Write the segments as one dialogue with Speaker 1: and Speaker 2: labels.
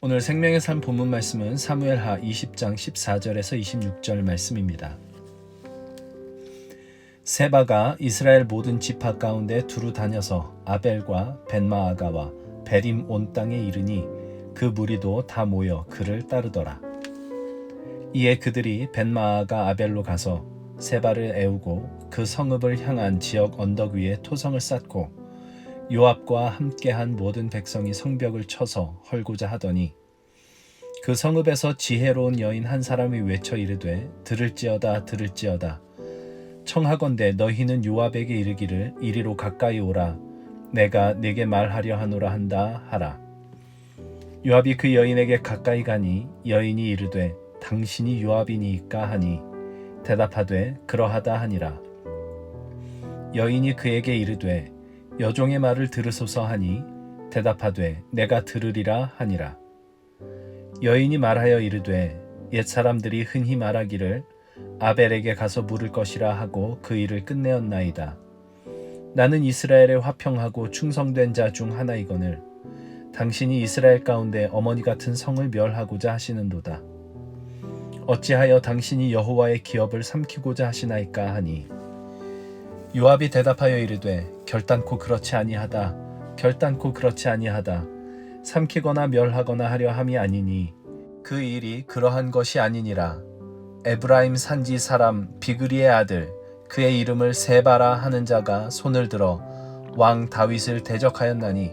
Speaker 1: 오늘 생명의 삶 본문 말씀은 사무엘하 20장 14절에서 26절 말씀입니다. 세바가 이스라엘 모든 지파 가운데 두루 다녀서 아벨과 벤마아가와 베림 온 땅에 이르니 그 무리도 다 모여 그를 따르더라. 이에 그들이 벤마아가 아벨로 가서 세바를 애우고 그 성읍을 향한 지역 언덕 위에 토성을 쌓고 요압과 함께한 모든 백성이 성벽을 쳐서 헐고자 하더니 그 성읍에서 지혜로운 여인 한 사람이 외쳐 이르되 들을지어다 들을지어다 청하건대 너희는 요압에게 이르기를 이리로 가까이 오라 내가 네게 말하려 하노라 한다 하라. 요압이 그 여인에게 가까이 가니 여인이 이르되 당신이 요압이니까 하니 대답하되 그러하다 하니라. 여인이 그에게 이르되 여종의 말을 들으소서 하니 대답하되 내가 들으리라 하니라. 여인이 말하여 이르되 옛 사람들이 흔히 말하기를 아벨에게 가서 물을 것이라 하고 그 일을 끝내었나이다. 나는 이스라엘에 화평하고 충성된 자 중 하나이거늘 당신이 이스라엘 가운데 어머니 같은 성을 멸하고자 하시는도다. 어찌하여 당신이 여호와의 기업을 삼키고자 하시나이까 하니 요압이 대답하여 이르되 결단코 그렇지 아니하다 결단코 그렇지 아니하다 삼키거나 멸하거나 하려 함이 아니니 그 일이 그러한 것이 아니니라. 에브라임 산지 사람 비그리의 아들 그의 이름을 세바라 하는 자가 손을 들어 왕 다윗을 대적하였나니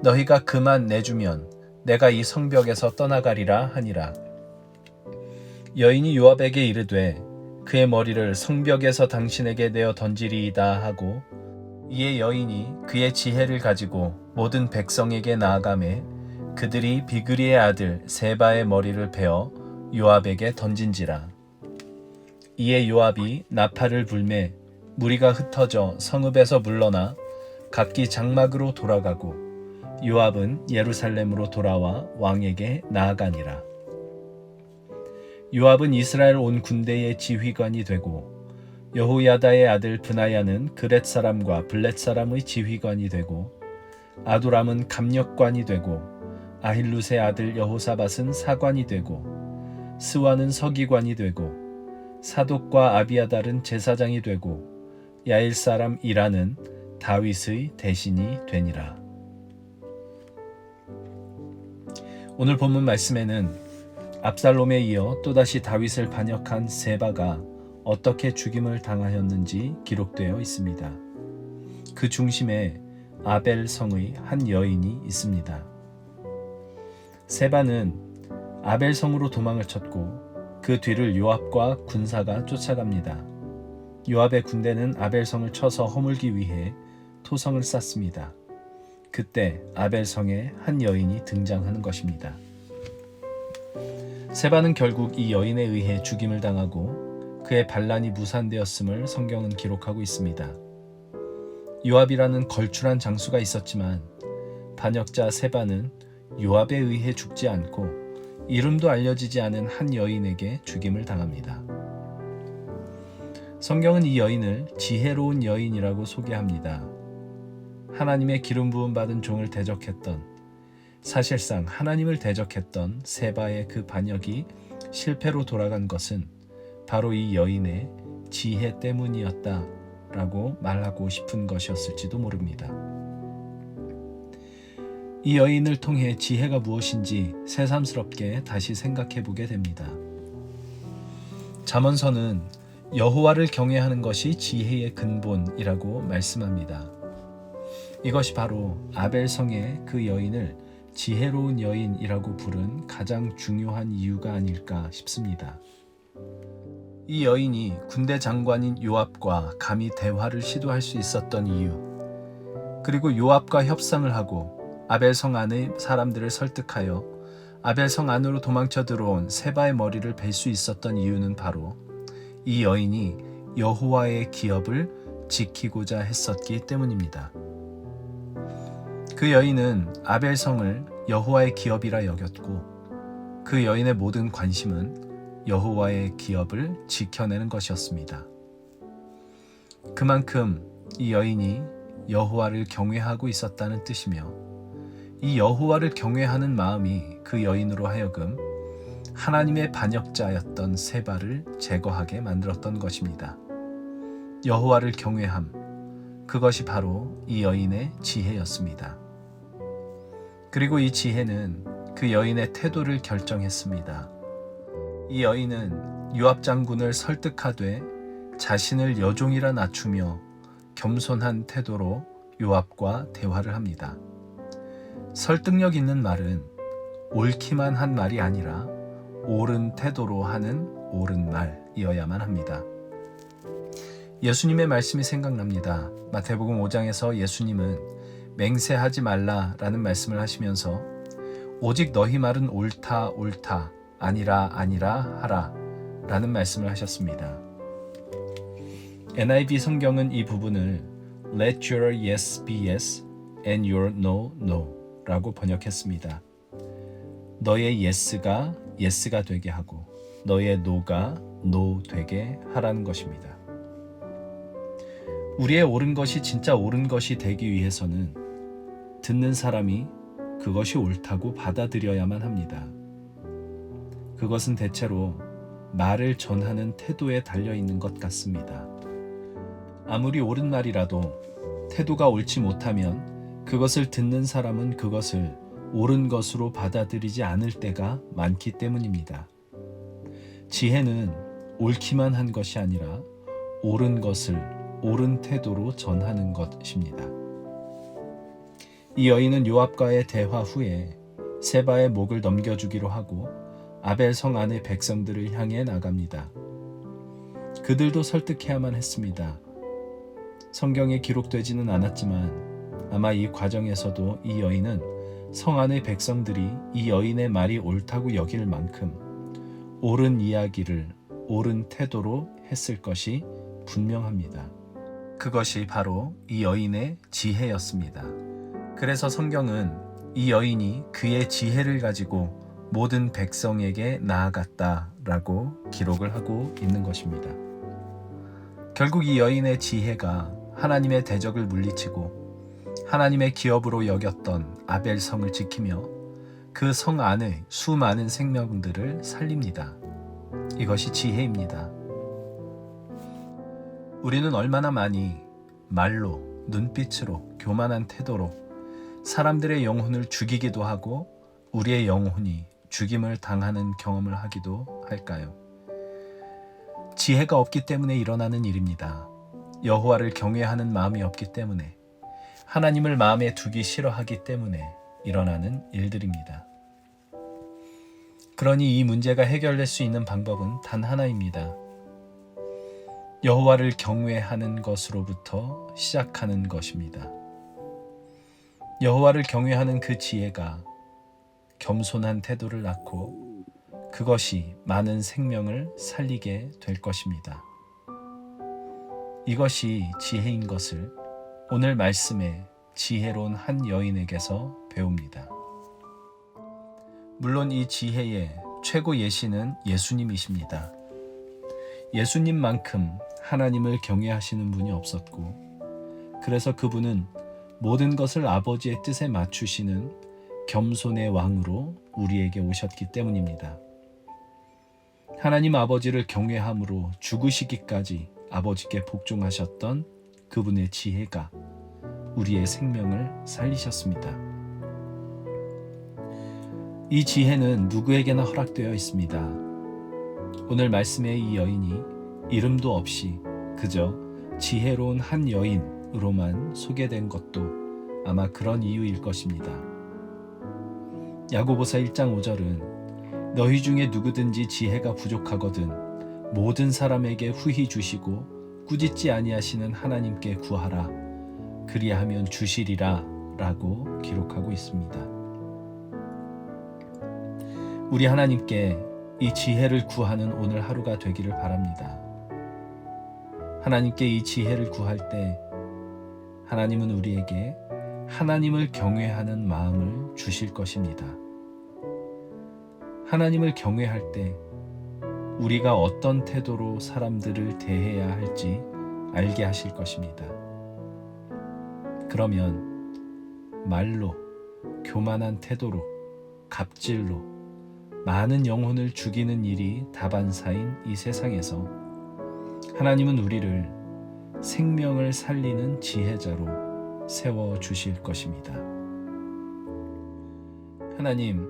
Speaker 1: 너희가 그만 내주면 내가 이 성벽에서 떠나가리라 하니라. 여인이 요압에게 이르되 그의 머리를 성벽에서 당신에게 내어 던지리이다 하고 이에 여인이 그의 지혜를 가지고 모든 백성에게 나아가매 그들이 비그리의 아들 세바의 머리를 베어 요압에게 던진지라. 이에 요압이 나팔을 불매 무리가 흩어져 성읍에서 물러나 각기 장막으로 돌아가고 요압은 예루살렘으로 돌아와 왕에게 나아가니라. 요압은 이스라엘 온 군대의 지휘관이 되고 여호야다의 아들 브나야는 그렛 사람과 블렛 사람의 지휘관이 되고 아도람은 감력관이 되고 아힐룻의 아들 여호사밧은 사관이 되고 스와는 서기관이 되고 사독과 아비아달은 제사장이 되고 야일 사람 이라는 다윗의 대신이 되니라. 오늘 본문 말씀에는 압살롬에 이어 또다시 다윗을 반역한 세바가 어떻게 죽임을 당하였는지 기록되어 있습니다. 그 중심에 아벨 성의 한 여인이 있습니다. 세바는 아벨 성으로 도망을 쳤고 그 뒤를 요압과 군사가 쫓아갑니다. 요압의 군대는 아벨 성을 쳐서 허물기 위해 토성을 쌓습니다. 그때 아벨 성에 한 여인이 등장하는 것입니다. 세바는 결국 이 여인에 의해 죽임을 당하고 그의 반란이 무산되었음을 성경은 기록하고 있습니다. 요압이라는 걸출한 장수가 있었지만 반역자 세바는 요압에 의해 죽지 않고 이름도 알려지지 않은 한 여인에게 죽임을 당합니다. 성경은 이 여인을 지혜로운 여인이라고 소개합니다. 하나님의 기름 부음 받은 종을 대적했던, 사실상 하나님을 대적했던 세바의 그 반역이 실패로 돌아간 것은 바로 이 여인의 지혜 때문이었다라고 말하고 싶은 것이었을지도 모릅니다. 이 여인을 통해 지혜가 무엇인지 새삼스럽게 다시 생각해 보게 됩니다. 잠언서는 여호와를 경외하는 것이 지혜의 근본이라고 말씀합니다. 이것이 바로 아벨성의 그 여인을 지혜로운 여인이라고 부른 가장 중요한 이유가 아닐까 싶습니다. 이 여인이 군대 장관인 요압과 감히 대화를 시도할 수 있었던 이유, 그리고 요압과 협상을 하고 아벨성 안의 사람들을 설득하여 아벨성 안으로 도망쳐 들어온 세바의 머리를 벨 수 있었던 이유는 바로 이 여인이 여호와의 기업을 지키고자 했었기 때문입니다. 그 여인은 아벨성을 여호와의 기업이라 여겼고 그 여인의 모든 관심은 여호와의 기업을 지켜내는 것이었습니다. 그만큼 이 여인이 여호와를 경외하고 있었다는 뜻이며 이 여호와를 경외하는 마음이 그 여인으로 하여금 하나님의 반역자였던 세바를 제거하게 만들었던 것입니다. 여호와를 경외함, 그것이 바로 이 여인의 지혜였습니다. 그리고 이 지혜는 그 여인의 태도를 결정했습니다. 이 여인은 요압 장군을 설득하되 자신을 여종이라 낮추며 겸손한 태도로 요압과 대화를 합니다. 설득력 있는 말은 옳기만 한 말이 아니라 옳은 태도로 하는 옳은 말이어야만 합니다. 예수님의 말씀이 생각납니다. 마태복음 5장에서 예수님은 맹세하지 말라라는 말씀을 하시면서 오직 너희 말은 옳다 옳다 아니라 아니라 하라 라는 말씀을 하셨습니다. NIV 성경은 이 부분을 Let your yes be yes and your no no 라고 번역했습니다. 너의 yes가 yes가 되게 하고 너의 no가 no 되게 하라는 것입니다. 우리의 옳은 것이 진짜 옳은 것이 되기 위해서는 듣는 사람이 그것이 옳다고 받아들여야만 합니다. 그것은 대체로 말을 전하는 태도에 달려있는 것 같습니다. 아무리 옳은 말이라도 태도가 옳지 못하면 그것을 듣는 사람은 그것을 옳은 것으로 받아들이지 않을 때가 많기 때문입니다. 지혜는 옳기만 한 것이 아니라 옳은 것을 옳은 태도로 전하는 것입니다. 이 여인은 요압과의 대화 후에 세바의 목을 넘겨주기로 하고 아벨 성 안의 백성들을 향해 나갑니다. 그들도 설득해야만 했습니다. 성경에 기록되지는 않았지만 아마 이 과정에서도 이 여인은 성 안의 백성들이 이 여인의 말이 옳다고 여길 만큼 옳은 이야기를 옳은 태도로 했을 것이 분명합니다. 그것이 바로 이 여인의 지혜였습니다. 그래서 성경은 이 여인이 그의 지혜를 가지고 모든 백성에게 나아갔다라고 기록을 하고 있는 것입니다. 결국 이 여인의 지혜가 하나님의 대적을 물리치고 하나님의 기업으로 여겼던 아벨 성을 지키며 그 성 안의 수많은 생명들을 살립니다. 이것이 지혜입니다. 우리는 얼마나 많이 말로, 눈빛으로, 교만한 태도로 사람들의 영혼을 죽이기도 하고 우리의 영혼이 죽임을 당하는 경험을 하기도 할까요? 지혜가 없기 때문에 일어나는 일입니다. 여호와를 경외하는 마음이 없기 때문에, 하나님을 마음에 두기 싫어하기 때문에 일어나는 일들입니다. 그러니 이 문제가 해결될 수 있는 방법은 단 하나입니다. 여호와를 경외하는 것으로부터 시작하는 것입니다. 여호와를 경외하는 그 지혜가 겸손한 태도를 낳고 그것이 많은 생명을 살리게 될 것입니다. 이것이 지혜인 것을 오늘 말씀에 지혜로운 한 여인에게서 배웁니다. 물론 이 지혜의 최고 예시는 예수님이십니다. 예수님만큼 하나님을 경외하시는 분이 없었고, 그래서 그분은 모든 것을 아버지의 뜻에 맞추시는 겸손의 왕으로 우리에게 오셨기 때문입니다. 하나님 아버지를 경외함으로 죽으시기까지 아버지께 복종하셨던 그분의 지혜가 우리의 생명을 살리셨습니다. 이 지혜는 누구에게나 허락되어 있습니다. 오늘 말씀의 이 여인이 이름도 없이 그저 지혜로운 한 여인으로만 소개된 것도 아마 그런 이유일 것입니다. 야고보서 1장 5절은 너희 중에 누구든지 지혜가 부족하거든 모든 사람에게 후히 주시고 꾸짖지 아니하시는 하나님께 구하라 그리하면 주시리라 라고 기록하고 있습니다. 우리 하나님께 이 지혜를 구하는 오늘 하루가 되기를 바랍니다. 하나님께 이 지혜를 구할 때 하나님은 우리에게 하나님을 경외하는 마음을 주실 것입니다. 하나님을 경외할 때 우리가 어떤 태도로 사람들을 대해야 할지 알게 하실 것입니다. 그러면 말로, 교만한 태도로, 갑질로 많은 영혼을 죽이는 일이 다반사인 이 세상에서 하나님은 우리를 생명을 살리는 지혜자로 세워주실 것입니다. 하나님,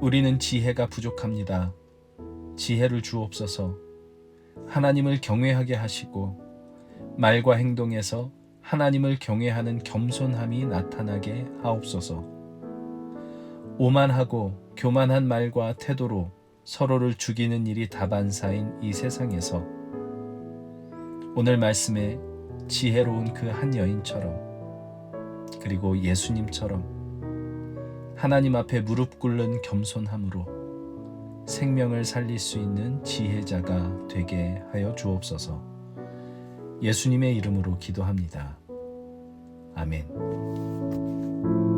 Speaker 1: 우리는 지혜가 부족합니다. 지혜를 주옵소서. 하나님을 경외하게 하시고 말과 행동에서 하나님을 경외하는 겸손함이 나타나게 하옵소서. 오만하고 교만한 말과 태도로 서로를 죽이는 일이 다반사인 이 세상에서 오늘 말씀에 지혜로운 그 한 여인처럼 그리고 예수님처럼 하나님 앞에 무릎 꿇는 겸손함으로 생명을 살릴 수 있는 지혜자가 되게 하여 주옵소서. 예수님의 이름으로 기도합니다. 아멘.